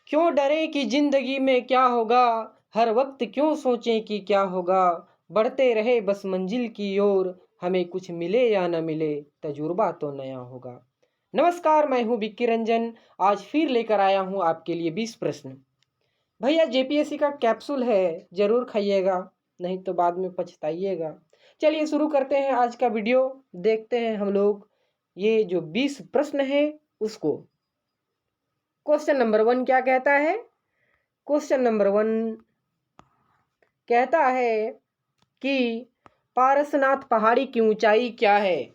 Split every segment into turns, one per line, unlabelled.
क्यों डरे कि जिंदगी में क्या होगा, हर वक्त क्यों सोचें कि क्या होगा। बढ़ते रहे बस मंजिल की ओर, हमें कुछ मिले या न मिले, तजुर्बा तो नया होगा। नमस्कार, मैं हूं विक्की रंजन। आज फिर लेकर आया हूं आपके लिए 20 प्रश्न। भैया जेपीएससी का कैप्सूल है, जरूर खाइएगा, नहीं तो बाद में पछताइएगा। चलिए शुरू करते हैं आज का वीडियो। देखते हैं हम लोग ये जो 20 प्रश्न है उसको। क्वेश्चन नंबर 1 क्या कहता है? क्वेश्चन नंबर 1 कहता है कि पारसनाथ पहाड़ी की ऊंचाई क्या है?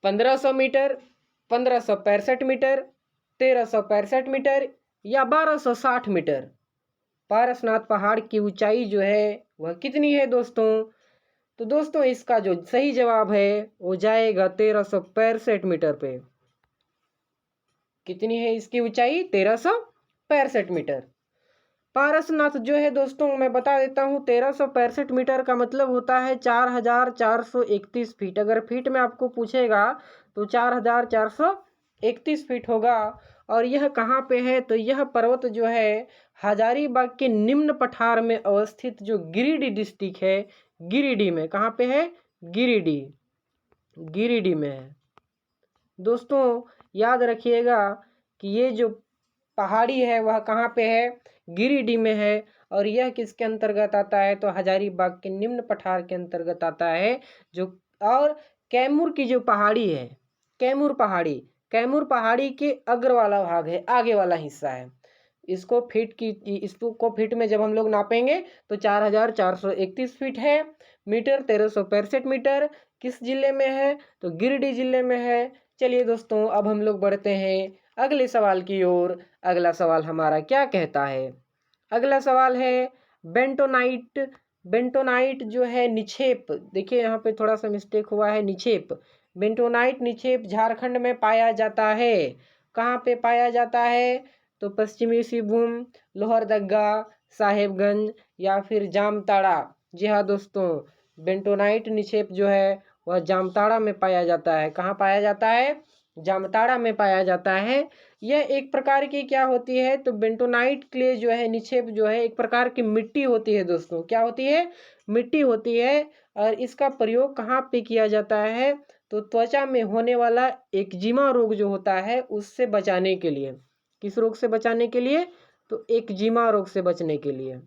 1500 मीटर, 1565 मीटर, 1365 मीटर या 1260 मीटर। पारसनाथ पहाड़ की ऊंचाई जो है वह कितनी है दोस्तों? तो दोस्तों इसका जो सही जवाब है वो जाएगा 1365 मीटर पे। कितनी है इसकी ऊंचाई? 1365 मीटर। पारसनाथ जो है दोस्तों मैं बता देता हूँ, 1365 मीटर का मतलब होता है 4431 फीट। अगर फीट में आपको पूछेगा तो 4431 फीट होगा। और यह कहाँ पे है? तो यह पर्वत जो है हजारीबाग के निम्न पठार में अवस्थित जो गिरिडीह डिस्ट्रिक्ट है, गिरिडीह में। कहाँ पे है? गिरिडीह में है। दोस्तों याद रखिएगा कि ये जो पहाड़ी है वह कहाँ पे है? गिरिडीह में है। और यह किसके अंतर्गत आता है? तो हजारीबाग के निम्न पठार के अंतर्गत आता है। जो और कैमूर की जो पहाड़ी है, कैमूर पहाड़ी के अग्र वाला भाग है, आगे वाला हिस्सा है। इसको फीट में जब हम लोग नापेंगे तो 4431 फीट है। Metre 1365 metre. किस जिले में है? तो गिरिडीह जिले में है। चलिए दोस्तों अब हम लोग बढ़ते हैं अगले सवाल की ओर। अगला सवाल हमारा क्या कहता है? अगला सवाल है बेंटोनाइट जो है निक्षेप। देखिए यहाँ पे थोड़ा सा मिस्टेक हुआ है, निक्षेप। बेंटोनाइट निक्षेप झारखंड में पाया जाता है। कहाँ पे पाया जाता है? तो पश्चिमी सिंहभूम, लोहरदगा, साहेबगंज या फिर जामताड़ा। जी हाँ दोस्तों, बेंटोनाइट निक्षेप जो है वह जामताड़ा में पाया जाता है। कहाँ पाया जाता है? जामताड़ा में पाया जाता है। यह एक प्रकार की क्या होती है? तो बेंटोनाइट क्ले जो है, निक्षेप जो है, एक प्रकार की मिट्टी होती है दोस्तों। क्या होती है? मिट्टी होती है। और इसका प्रयोग कहाँ पे किया जाता है? तो त्वचा में होने वाला एक्जिमा रोग जो होता है उससे बचाने के लिए। किस रोग से बचाने के लिए? तो एक्जिमा रोग से बचने के लिए।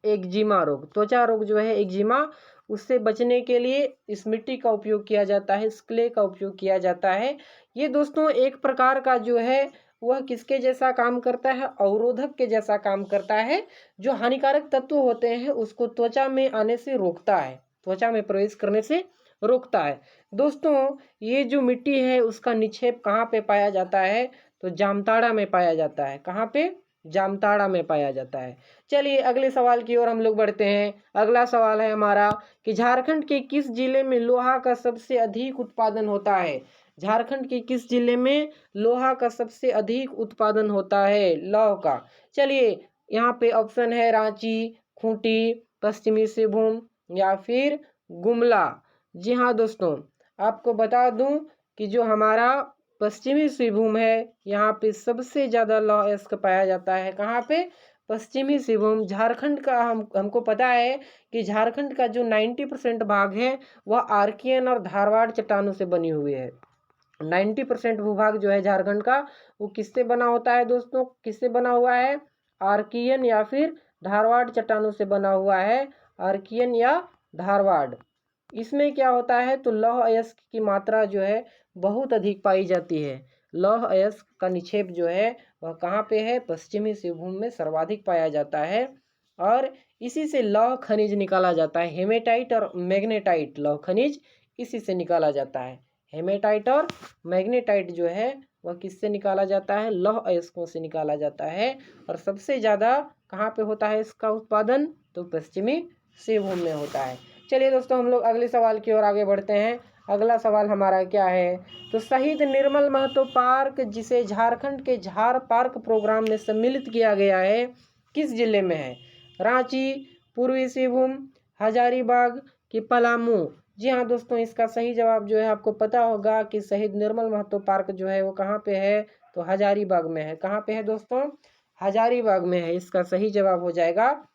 एक्जिमा रोग, त्वचा रोग जो है एक्जिमा, उससे बचने के लिए इस मिट्टी का उपयोग किया जाता है, इस क्ले का उपयोग किया जाता है। ये दोस्तों एक प्रकार का जो है वह किसके जैसा काम करता है? अवरोधक के जैसा काम करता है। जो हानिकारक तत्व होते हैं उसको त्वचा में आने से रोकता है, त्वचा में प्रवेश करने से रोकता है। दोस्तों ये जो मिट्टी है उसका निक्षेप कहाँ पे पाया जाता है? तो जामताड़ा में पाया जाता है। कहाँ पे? जामताड़ा में पाया जाता है। चलिए अगले सवाल की ओर हम लोग बढ़ते हैं। अगला सवाल है हमारा कि झारखंड के किस जिले में लोहा का सबसे अधिक उत्पादन होता है? झारखंड के किस जिले में लोहा का सबसे अधिक उत्पादन होता है? लौह का। चलिए यहाँ पे ऑप्शन है रांची, खूंटी, पश्चिमी सिंहभूम या फिर गुमला। जी हाँ दोस्तों, आपको बता दूं कि जो हमारा पश्चिमी सिंहभूम है यहाँ पे सबसे ज़्यादा लौह अयस्क पाया जाता है। कहाँ पे? पश्चिमी सिंहभूम। झारखंड का हमको पता है कि झारखंड का जो 90% भाग है वह आर्कियन और धारवाड़ चट्टानों से बनी हुई है। 90% भूभाग जो है झारखंड का वो किससे बना होता है दोस्तों? किससे बना हुआ है? आर्कियन या फिर धारवाड़ चट्टानों से बना हुआ है। आर्कियन या धारवाड़। इसमें क्या होता है? तो लौह अयस्क की मात्रा जो है बहुत अधिक पाई जाती है। लौह अयस्क का निक्षेप जो है वह कहाँ पे है? पश्चिमी सिंहभूम में सर्वाधिक पाया जाता है। और इसी से लौह खनिज निकाला जाता है। हेमेटाइट और मैग्नेटाइट लौह खनिज इसी से निकाला जाता है। हेमेटाइट और मैग्नेटाइट जो है वह किससे निकाला जाता है? लौह अयस्कों से निकाला जाता है। और सबसे ज़्यादा कहाँ पे होता है इसका उत्पादन? तो पश्चिमी सिंहभूम में होता है। चलिए दोस्तों हम लोग अगले सवाल की ओर आगे बढ़ते हैं। अगला सवाल हमारा क्या है? तो शहीद निर्मल महतो पार्क, जिसे झारखंड के झार पार्क प्रोग्राम में सम्मिलित किया गया है, किस जिले में है? रांची, पूर्वी सिंहभूम, हजारीबाग कि पलामू। जी हाँ दोस्तों, इसका सही जवाब जो है आपको पता होगा कि शहीद निर्मल महतो पार्क जो है वो कहाँ पे है? तो हजारीबाग में है। कहाँ पे है दोस्तों? हजारीबाग में है। इसका सही जवाब हो जाएगा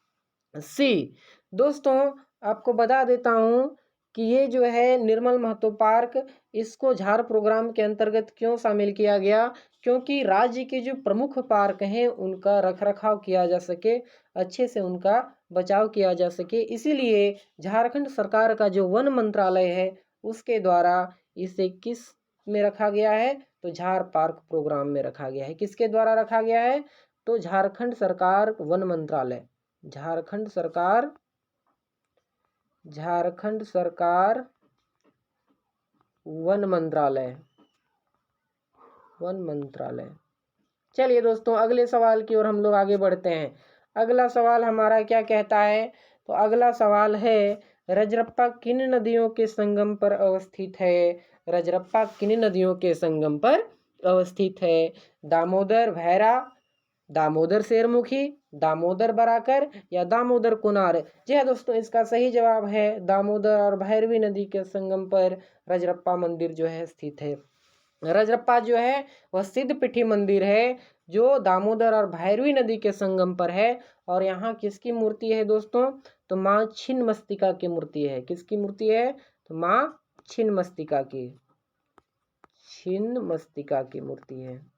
सी। दोस्तों आपको बता देता हूँ कि ये जो है निर्मल महतो पार्क, इसको झार प्रोग्राम के अंतर्गत क्यों शामिल किया गया, क्योंकि राज्य के जो प्रमुख पार्क हैं उनका रखरखाव किया जा सके, अच्छे से उनका बचाव किया जा सके, इसीलिए झारखंड सरकार का जो वन मंत्रालय है उसके द्वारा इसे किस में रखा गया है, तो झार पार्क प्रोग्राम में रखा गया है। किसके द्वारा रखा गया है, तो झारखंड सरकार वन मंत्रालय, झारखंड सरकार वन मंत्रालय। चलिए दोस्तों अगले सवाल की ओर हम लोग आगे बढ़ते हैं। अगला सवाल हमारा क्या कहता है, तो अगला सवाल है रजरप्पा किन नदियों के संगम पर अवस्थित है। रजरप्पा किन नदियों के संगम पर अवस्थित है, दामोदर भैरा, दामोदर शेरमुखी, दामोदर बराकर या दामोदर कुनार। जी हाँ दोस्तों, इसका सही जवाब है दामोदर और भैरवी नदी के संगम पर रजरप्पा मंदिर जो है स्थित है। रजरप्पा जो है वह सिद्ध पीठी मंदिर है जो दामोदर और भैरवी नदी के संगम पर है। और यहाँ किसकी मूर्ति है दोस्तों, तो माँ छिन्नमस्तिका की मूर्ति है। किसकी मूर्ति है, तो माँ छिन्नमस्तिका की मूर्ति है।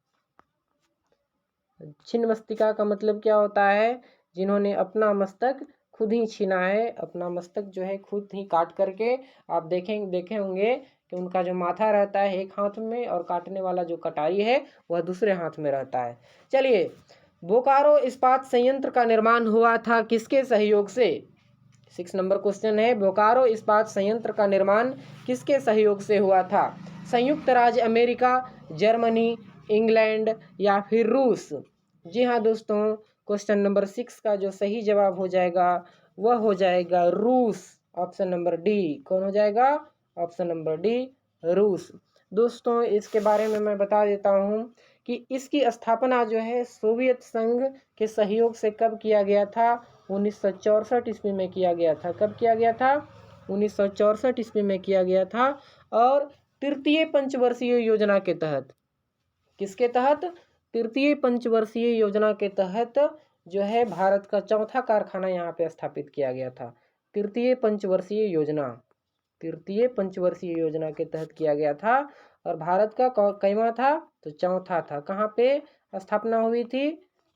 छिन्नमस्तिका का मतलब क्या होता है, जिन्होंने अपना मस्तक खुद ही छीना है, अपना मस्तक जो है खुद ही काट करके। आप देखे होंगे कि उनका जो माथा रहता है एक हाथ में और काटने वाला जो कटारी है वह दूसरे हाथ में रहता है। चलिए, बोकारो इस्पात संयंत्र का निर्माण हुआ था किसके सहयोग से। 6 नंबर क्वेश्चन है, बोकारो इस्पात संयंत्र का निर्माण किसके सहयोग से हुआ था। संयुक्त राज्य अमेरिका, जर्मनी, इंग्लैंड या फिर रूस। जी हाँ दोस्तों, क्वेश्चन नंबर 6 का जो सही जवाब हो जाएगा वह हो जाएगा रूस। Option number D. कौन हो जाएगा, ऑप्शन नंबर डी रूस। दोस्तों इसके बारे में मैं बता देता हूँ कि इसकी स्थापना जो है सोवियत संघ के सहयोग से कब किया गया था, 1964 ईस्वी में किया गया था। कब किया गया था, 1964 ईस्वी में किया गया था। और तृतीय पंचवर्षीय योजना के तहत, किसके तहत, तृतीय पंचवर्षीय योजना के तहत जो है भारत का चौथा कारखाना यहाँ पे स्थापित किया गया था। तृतीय पंचवर्षीय योजना के तहत किया गया था। और भारत का कईवां था, तो चौथा था। कहाँ पे स्थापना हुई थी,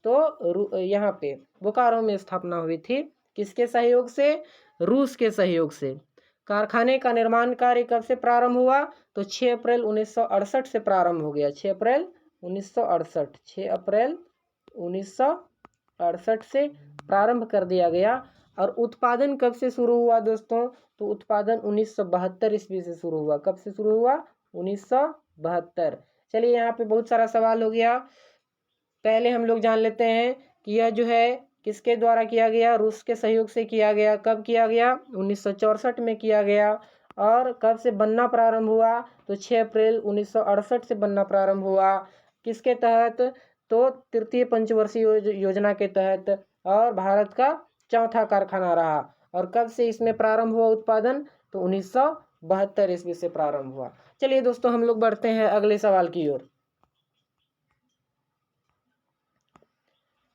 तो यहाँ पे बोकारो में स्थापना हुई थी। किसके सहयोग से, रूस के सहयोग से। कारखाने का निर्माण कार्य कब से प्रारंभ हुआ, तो 6 अप्रैल 1968 से प्रारंभ हो गया। 6 अप्रैल 1968 से प्रारंभ कर दिया गया। और उत्पादन कब से शुरू हुआ दोस्तों, तो उत्पादन 1972 ईस्वी से शुरू हुआ। कब से शुरू हुआ, 1972। चलिए यहाँ पे बहुत सारा सवाल हो गया। पहले हम लोग जान लेते हैं कि यह जो है किसके द्वारा किया गया, रूस के सहयोग से किया गया। कब किया गया, 1964 में किया गया। और कब से बनना प्रारंभ हुआ, तो 6 अप्रैल 1968 से बनना प्रारंभ हुआ। किसके तहत, तो तृतीय पंचवर्षीय योजना के तहत। और भारत का चौथा कारखाना रहा। और कब से इसमें प्रारंभ हुआ उत्पादन, तो 1972 ईस्वी से प्रारंभ हुआ। चलिए दोस्तों हम लोग बढ़ते हैं अगले सवाल की ओर।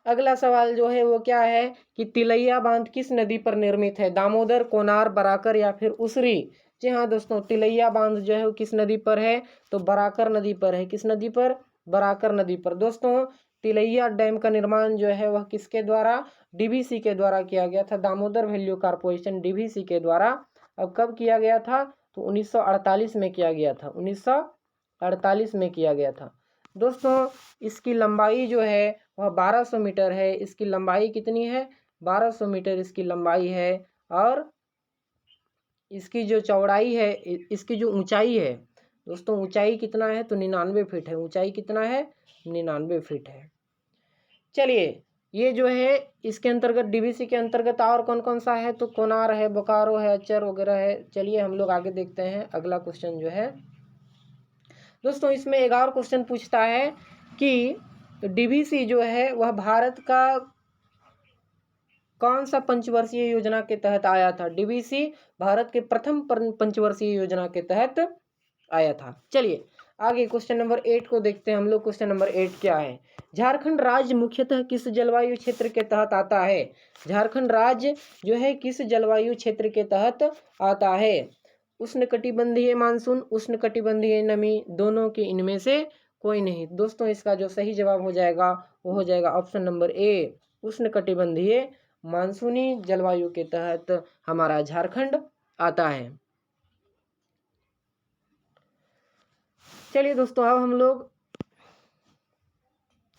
अगला सवाल जो है वो क्या है कि तिलैया बांध किस नदी पर निर्मित है, दामोदर, कोनार, बराकर या फिर उसरी। जी हाँ दोस्तों, तिलैया बांध जो है वो किस नदी पर है, तो बराकर नदी पर है। किस नदी पर, बराकर नदी पर। दोस्तों तिलैया डैम का निर्माण जो है वह किसके द्वारा, डीवीसी के द्वारा किया गया था। दामोदर वैल्यू कारपोरेशन डीवीसी के द्वारा। अब कब किया गया था, तो 1948 में किया गया था। 1948 में किया गया था। दोस्तों इसकी लंबाई जो है वह 1200 मीटर है। इसकी लंबाई कितनी है, 1200 मीटर इसकी लंबाई है। और इसकी जो चौड़ाई है, इसकी जो ऊंचाई है दोस्तों, ऊंचाई कितना है, तो 99 फीट है। ऊंचाई कितना है, 99 फीट है। चलिए ये जो है इसके अंतर्गत, डीवीसी के अंतर्गत और कौन कौन सा है, तो कोनार है, बोकारो है, अचर वगैरह है। चलिए हम लोग आगे देखते हैं अगला क्वेश्चन जो है दोस्तों। इसमें एक और क्वेश्चन पूछता है कि डीवीसी जो है वह भारत का कौन सा पंचवर्षीय योजना के तहत आया था। डीवीसी भारत के प्रथम पंचवर्षीय योजना के तहत आया था। चलिए आगे क्वेश्चन नंबर 8 को देखते हैं हम लोग। क्वेश्चन नंबर 8 क्या है? झारखंड राज्य मुख्यतः किस जलवायु क्षेत्र के तहत आता है? झारखंड राज्य जो है किस जलवायु क्षेत्र के तहत आता है? उष्णकटिबंधीय मानसून, उष्णकटिबंधीय नमी, दोनों के इनमें से कोई नहीं। दोस्तों इसका जो सही जवाब हो जाएगा वो हो जाएगा ऑप्शन नंबर ए, उष्णकटिबंधीय मानसूनी जलवायु के तहत हमारा झारखंड आता है। चलिए दोस्तों अब हम लोग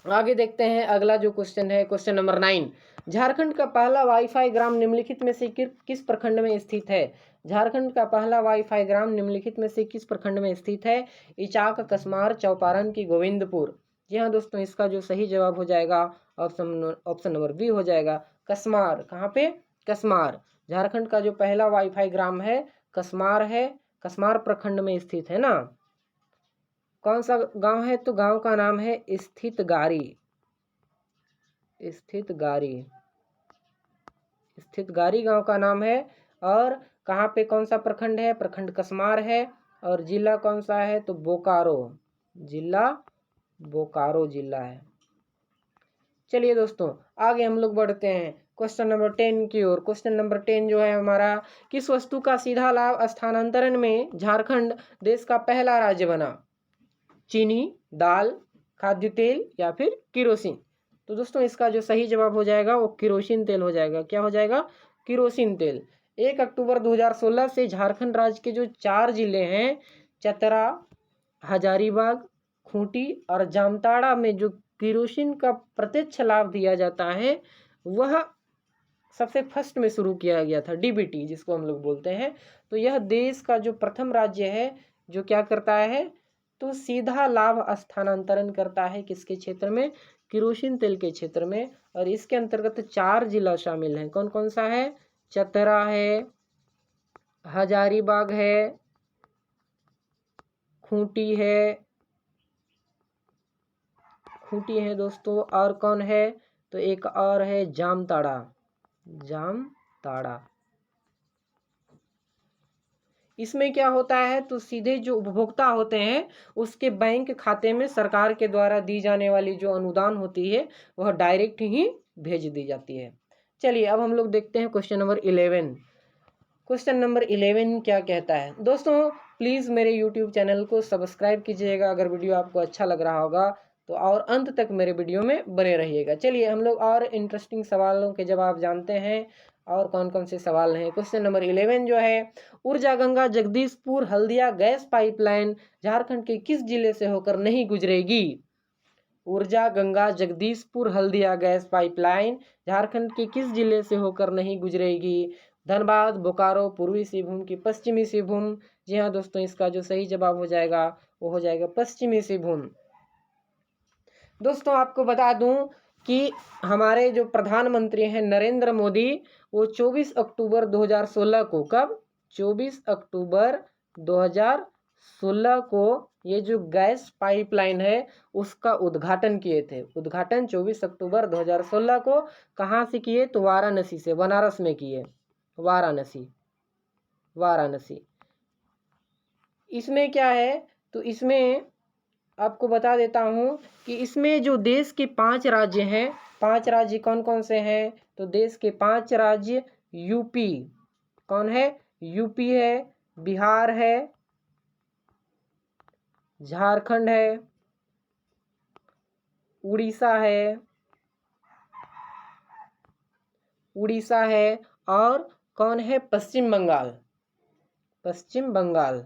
आगे देखते हैं। अगला जो क्वेश्चन है क्वेश्चन नंबर 9, झारखंड का पहला वाईफाई ग्राम निम्नलिखित में से किस प्रखंड में स्थित है? झारखंड का पहला वाईफाई ग्राम निम्नलिखित में से किस प्रखंड में स्थित है? इचाक, कसमार, चौपारण की गोविंदपुर। जी हाँ दोस्तों, इसका जो सही जवाब हो जाएगा ऑप्शन नंबर बी हो जाएगा, कसमार। कहाँ पे? कसमार। झारखंड का जो पहला वाईफाई ग्राम है कसमार है, कसमार प्रखंड में स्थित है ना। कौन सा गांव है? तो गांव का नाम है स्थितगारी। स्थितगारी, स्थितगारी गांव का नाम है। और कहाँ पे कौन सा प्रखंड है? प्रखंड कसमार है। और जिला कौन सा है? तो बोकारो, जिला बोकारो जिला है। चलिए दोस्तों आगे हम लोग बढ़ते हैं क्वेश्चन नंबर 10 की ओर। क्वेश्चन नंबर 10 जो है हमारा, किस वस्तु का सीधा लाभ स्थानांतरण में झारखंड देश का पहला राज्य बना? चीनी, दाल, खाद्य तेल या फिर किरोसिन? तो दोस्तों इसका जो सही जवाब हो जाएगा वो किरोसिन तेल हो जाएगा। क्या हो जाएगा? किरोसिन तेल। 1 अक्टूबर 2016 से झारखंड राज्य के जो 4 जिले हैं, चतरा, हजारीबाग, खूंटी और जामताड़ा में जो किरोसिन का प्रत्यक्ष लाभ दिया जाता है वह सबसे फर्स्ट में शुरू किया गया था, डीबीटी जिसको हम लोग बोलते हैं। तो यह देश का जो प्रथम राज्य है जो क्या करता है? तो सीधा लाभ स्थानांतरण करता है किसके क्षेत्र में? किरोसिन तेल के क्षेत्र में। और इसके अंतर्गत 4 जिला शामिल हैं। कौन कौन सा है? चतरा है, हजारीबाग है, खूंटी है दोस्तों, और कौन है? तो एक और है जामताड़ा, जामताड़ा। इसमें क्या होता है? तो सीधे जो उपभोक्ता होते हैं उसके बैंक खाते में सरकार के द्वारा दी जाने वाली जो अनुदान होती है वह डायरेक्ट ही भेज दी जाती है। चलिए अब हम लोग देखते हैं क्वेश्चन नंबर 11। क्वेश्चन नंबर 11 क्या कहता है? दोस्तों प्लीज़ मेरे यूट्यूब चैनल को सब्सक्राइब कीजिएगा अगर वीडियो आपको अच्छा लग रहा होगा तो, और अंत तक मेरे वीडियो में बने रहिएगा। चलिए हम लोग और इंटरेस्टिंग सवालों के जवाब जानते हैं। और कौन कौन से सवाल हैं? क्वेश्चन नंबर 11 जो है, ऊर्जा गंगा जगदीशपुर हल्दिया गैस पाइपलाइन झारखंड के किस जिले से होकर नहीं गुजरेगी? ऊर्जा गंगा जगदीशपुर हल्दिया गैस पाइपलाइन झारखंड के किस जिले से होकर नहीं गुजरेगी? धनबाद, बोकारो, पूर्वी सिंहभूम की पश्चिमी सिंहभूम? जी हाँ दोस्तों, इसका जो सही जवाब हो जाएगा वो हो जाएगा पश्चिमी सिंहभूम। दोस्तों आपको बता दूं कि हमारे जो प्रधानमंत्री हैं नरेंद्र मोदी, वो 24 अक्टूबर 2016 को, कब? 24 अक्टूबर 2016 को ये जो गैस पाइपलाइन है उसका उद्घाटन किए थे। उद्घाटन 24 अक्टूबर 2016 को कहाँ से किए? तो वाराणसी से, बनारस में किए। वाराणसी। इसमें क्या है? तो इसमें आपको बता देता हूँ कि इसमें जो देश के 5 राज्य हैं, 5 राज्य कौन कौन से हैं? तो देश के 5 राज्य यूपी, कौन है? यूपी है, बिहार है, झारखंड है, उड़ीसा है और कौन है? पश्चिम बंगाल।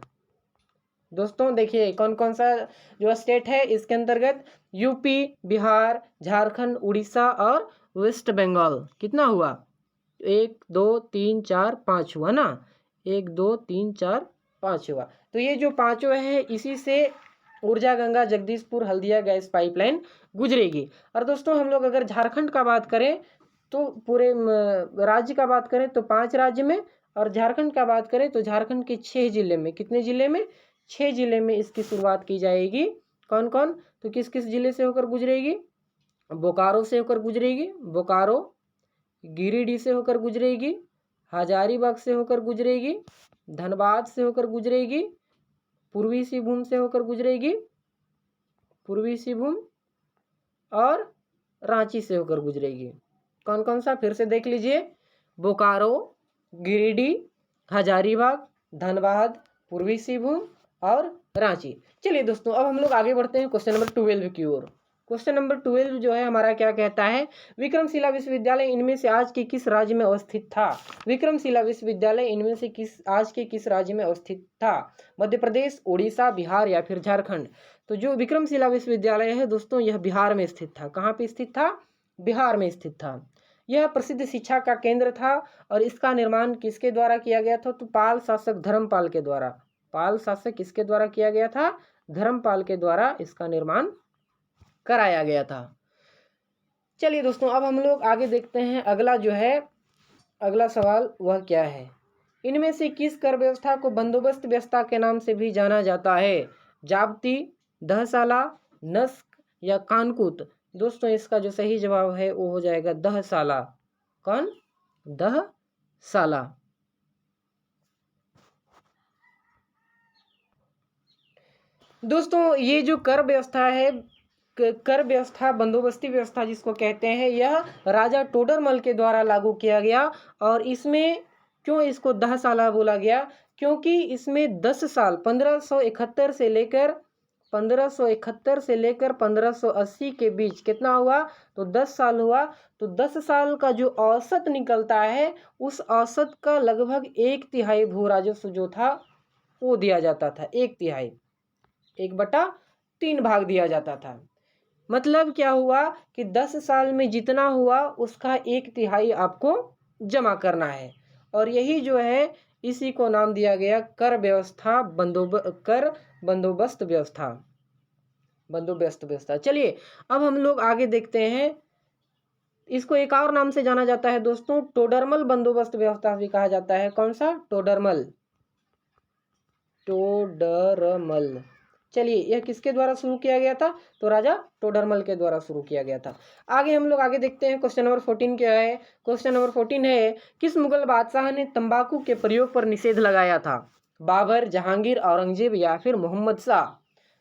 दोस्तों देखिए कौन कौन सा जो स्टेट है इसके अंतर्गत, यूपी, बिहार, झारखंड, उड़ीसा और वेस्ट बंगाल। कितना हुआ? 1 2 3 4 5 हुआ ना। 1 2 3 4 5 हुआ। तो ये जो पांचों है इसी से ऊर्जा गंगा जगदीशपुर हल्दिया गैस पाइपलाइन गुजरेगी। और दोस्तों हम लोग अगर झारखंड का बात करें तो पूरे राज्य का बात करें तो 5 राज्य में, और झारखंड का बात करें तो झारखंड के 6 जिले में। कितने जिले में? 6 जिले में इसकी शुरुआत की जाएगी। कौन कौन? तो किस किस जिले से होकर गुजरेगी? बोकारो से होकर गुजरेगी, बोकारो, गिरिडीह से होकर गुजरेगी, हजारीबाग से होकर गुजरेगी, धनबाद से होकर गुजरेगी, पूर्वी सिंहभूम से होकर गुजरेगी पूर्वी सिंहभूम और रांची से होकर गुजरेगी। कौन कौन सा फिर से देख लीजिए, बोकारो, गिरिडीह, हजारीबाग, धनबाद, पूर्वी सिंहभूम और रांची। चलिए दोस्तों, अब हम लोग आगे बढ़ते हैं क्वेश्चन नंबर 12 की ओर। क्वेश्चन नंबर 12 जो है हमारा क्या कहता है, विक्रमशिला विश्वविद्यालय इनमें से आज के किस राज्य में अवस्थित था। विक्रमशिला विश्वविद्यालय इनमें से आज के किस राज्य में अवस्थित था। मध्य प्रदेश, उड़ीसा, बिहार या फिर झारखंड। तो जो विक्रमशिला विश्वविद्यालय है दोस्तों, यह बिहार में स्थित था। कहाँ पे स्थित था, बिहार में स्थित था। यह प्रसिद्ध शिक्षा का केंद्र था और इसका निर्माण किसके द्वारा किया गया था, तो पाल शासक धर्मपाल के द्वारा। पाल शासक किसके द्वारा किया गया था, धर्मपाल के द्वारा इसका निर्माण कराया गया था। चलिए दोस्तों, अब हम लोग आगे देखते हैं अगला जो है, अगला सवाल वह क्या है, इनमें से किस कर व्यवस्था को बंदोबस्त व्यवस्था के नाम से भी जाना जाता है। जाब्ती, दहसाला, नस्क या कानकूत। दोस्तों इसका जो सही जवाब है वो हो जाएगा दहसाला। कौन, दहसाला। दोस्तों ये जो कर व्यवस्था है, कर व्यवस्था, बंदोबस्ती व्यवस्था जिसको कहते हैं, यह राजा टोडरमल के द्वारा लागू किया गया। और इसमें क्यों इसको दहसाला बोला गया, क्योंकि इसमें 10 साल 1571 से लेकर 1580 के बीच कितना हुआ, तो 10 साल हुआ। तो 10 साल का जो औसत निकलता है, उस औसत का लगभग 1/3 भू राजस्व जो था वो दिया जाता था। 1/3, 1/3 भाग दिया जाता था। मतलब क्या हुआ कि 10 साल में जितना हुआ उसका 1/3 आपको जमा करना है। और यही जो है, इसी को नाम दिया गया कर व्यवस्था, कर बंदोबस्त व्यवस्था, बंदोबस्त व्यवस्था। चलिए अब हम लोग आगे देखते हैं, इसको एक और नाम से जाना जाता है दोस्तों, टोडरमल बंदोबस्त व्यवस्था भी कहा जाता है। कौन सा, टोडरमल, टोडरमल। चलिए यह किसके द्वारा शुरू किया गया था, तो राजा टोडरमल के द्वारा शुरू किया गया था। आगे हम लोग आगे देखते हैं, क्वेश्चन नंबर 14 क्या है। क्वेश्चन नंबर 14 है, किस मुगल बादशाह ने तंबाकू के प्रयोग पर निषेध लगाया था। बाबर, जहांगीर, औरंगजेब या फिर मोहम्मद शाह।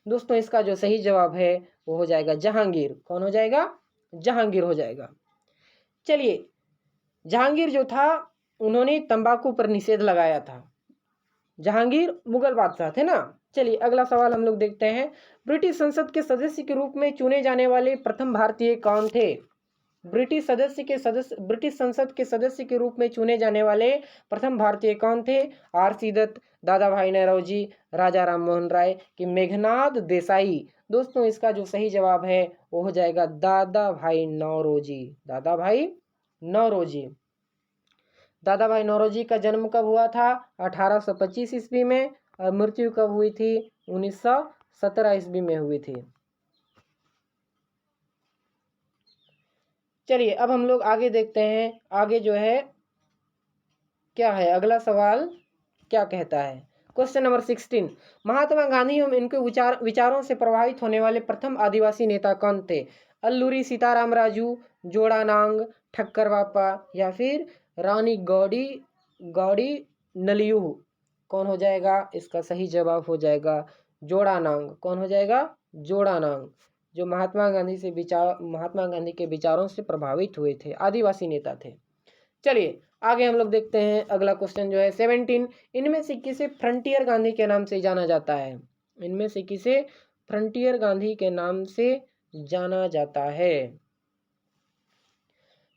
दोस्तों इसका जो सही जवाब है वो हो जाएगा जहांगीर। कौन हो जाएगा, जहांगीर हो जाएगा। चलिए जहांगीर जो था उन्होंने तंबाकू पर निषेध लगाया था। जहांगीर मुगल बादशाह थे ना। चलिए अगला सवाल हम लोग देखते हैं, ब्रिटिश संसद के सदस्य के रूप में चुने जाने वाले प्रथम भारतीय कौन थे। ब्रिटिश संसद के सदस्य के रूप में चुने जाने वाले प्रथम भारतीय कौन थे। आर.सी. दत्त, दादा भाई नौरोजी, राजा राम मोहन राय कि मेघनाद देसाई। दोस्तों इसका जो सही जवाब है वो हो जाएगा दादा भाई नौरोजी। दादा भाई नौरोजी। दादा भाई नौरोजी का जन्म कब हुआ था, 1825 ईस्वी में, और मृत्यु कब हुई थी, 1917 ईस्वी में हुई थी। चलिए अब हम लोग आगे देखते हैं, आगे जो है क्या है, अगला सवाल क्या कहता है। क्वेश्चन नंबर 16, महात्मा गांधी एवं इनके विचारों से प्रभावित होने वाले प्रथम आदिवासी नेता कौन थे। अल्लूरी सीताराम राजू, जोड़ानांग, ठक्कर बापा या फिर रानी गौड़ी नलियू। कौन हो जाएगा, इसका सही जवाब हो जाएगा जोड़ानांग। कौन हो जाएगा, जोड़ानांग, जो महात्मा गांधी के विचारों से प्रभावित हुए थे, आदिवासी नेता थे। चलिए आगे हम लोग देखते हैं, अगला क्वेश्चन जो है 17, इनमें से किसे फ्रंटियर गांधी के नाम से जाना जाता है। इनमें से किसे फ्रंटियर गांधी के नाम से जाना जाता है।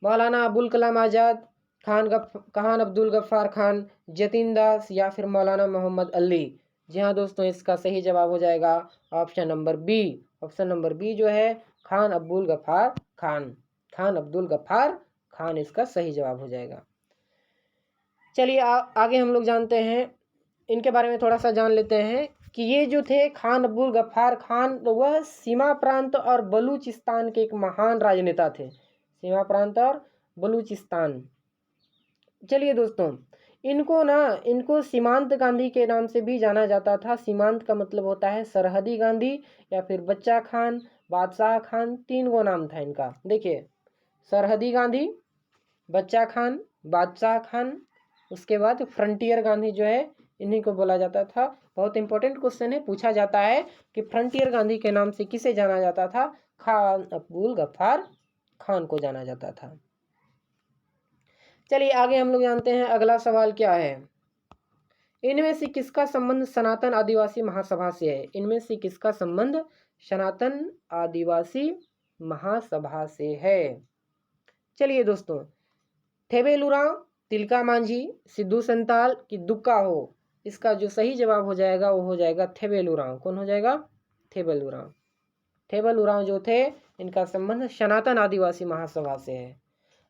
मौलाना अबुल कलाम आजाद, खान अब्दुल गफ्फार खान, जतिन दास या फिर मौलाना मोहम्मद अली। जी हाँ दोस्तों, इसका सही जवाब हो जाएगा option number B. Option number B जो है खान अब्दुल गफ्फार खान। खान अब्दुल गफ्फार खान इसका सही जवाब हो जाएगा। चलिए आगे हम लोग जानते हैं, इनके बारे में थोड़ा सा जान लेते हैं कि ये जो थे खान अब्दुल गफ्फार खान, वह सीमा प्रांत और बलूचिस्तान के एक महान राजनेता थे। सीमा प्रांत और बलूचिस्तान। चलिए दोस्तों, इनको सीमांत गांधी के नाम से भी जाना जाता था। सीमांत का मतलब होता है सरहदी गांधी या फिर बच्चा खान, बादशाह खान, 3 गो नाम था इनका। देखिए सरहदी गांधी, बच्चा खान, बादशाह खान, उसके बाद फ्रंटियर गांधी जो है इन्हीं को बोला जाता था। बहुत इंपॉर्टेंट क्वेश्चन है, पूछा जाता है कि फ्रंटियर गांधी के नाम से किसे जाना जाता था? खान अब्दुल गफ्फार खान को जाना जाता था। चलिए आगे हम लोग जानते हैं अगला सवाल क्या है। इनमें से किसका संबंध सनातन आदिवासी महासभा से है? इनमें से किसका संबंध सनातन आदिवासी महासभा से है? चलिए दोस्तों, थेबेलुराव, तिलका मांझी, सिद्धू संताल की दुक्का हो, इसका जो सही जवाब हो जाएगा वो हो जाएगा थेबेलुराव। कौन हो जाएगा? थेबेलुराव। थेबेलुराव जो थे, इनका संबंध सनातन आदिवासी महासभा से है।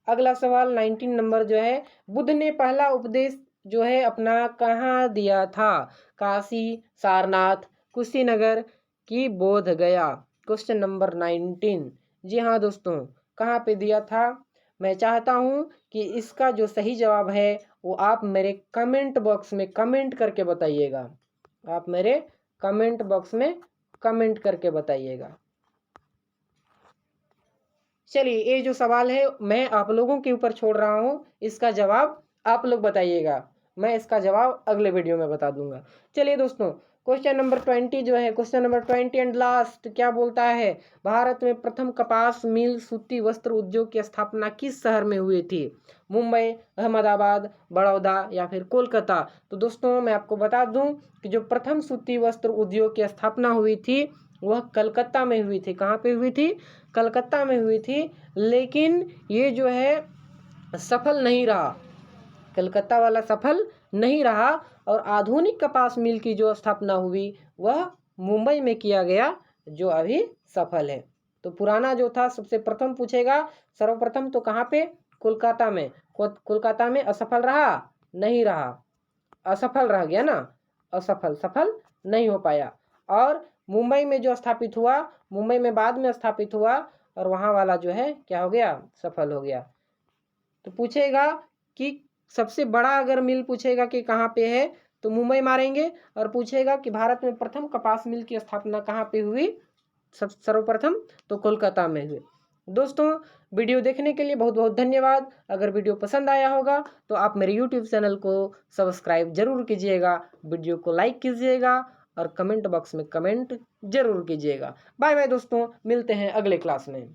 अगला सवाल 19 नंबर जो है, बुद्ध ने पहला उपदेश जो है अपना कहाँ दिया था? काशी, सारनाथ, कुशीनगर की बोध गया? Question number 19। जी हाँ दोस्तों, कहाँ पे दिया था? मैं चाहता हूँ कि इसका जो सही जवाब है वो आप मेरे कमेंट बॉक्स में कमेंट करके बताइएगा। आप मेरे कमेंट बॉक्स में कमेंट करके बताइएगा। चलिए, ये जो सवाल है मैं आप लोगों के ऊपर छोड़ रहा हूँ, इसका जवाब आप लोग बताइएगा। मैं इसका जवाब अगले वीडियो में बता दूंगा। चलिए दोस्तों, क्वेश्चन नंबर 20 जो है, क्वेश्चन नंबर 20 एंड लास्ट क्या बोलता है? भारत में प्रथम कपास मिल सूती वस्त्र उद्योग की स्थापना किस शहर में हुई थी? मुंबई, अहमदाबाद, बड़ौदा या फिर कोलकाता? तो दोस्तों मैं आपको बता दूं कि जो प्रथम सूती वस्त्र उद्योग की स्थापना हुई थी वह कलकत्ता में हुई थी। कहाँ पे हुई थी? कलकत्ता में हुई थी। लेकिन ये जो है सफल नहीं रहा, कलकत्ता वाला सफल नहीं रहा, और आधुनिक कपास मिल की जो स्थापना हुई वह मुंबई में किया गया, जो अभी सफल है। तो पुराना जो था सबसे प्रथम पूछेगा, सर्वप्रथम तो कहाँ पे? कोलकाता में। कोलकाता में असफल रहा? नहीं रहा, असफल रह गया ना, असफल, सफल नहीं हो पाया। और मुंबई में जो स्थापित हुआ, मुंबई में बाद में स्थापित हुआ, और वहाँ वाला जो है क्या हो गया? सफल हो गया। तो पूछेगा कि सबसे बड़ा अगर मिल पूछेगा कि कहाँ पे है तो मुंबई मारेंगे, और पूछेगा कि भारत में प्रथम कपास मिल की स्थापना कहाँ पे हुई सर्वप्रथम, तो कोलकाता में हुई। दोस्तों वीडियो देखने के लिए बहुत बहुत धन्यवाद। अगर वीडियो पसंद आया होगा तो आप मेरे यूट्यूब चैनल को सब्सक्राइब जरूर कीजिएगा, वीडियो को लाइक कीजिएगा और कमेंट बॉक्स में कमेंट जरूर कीजिएगा। बाय बाय दोस्तों, मिलते हैं अगले क्लास में।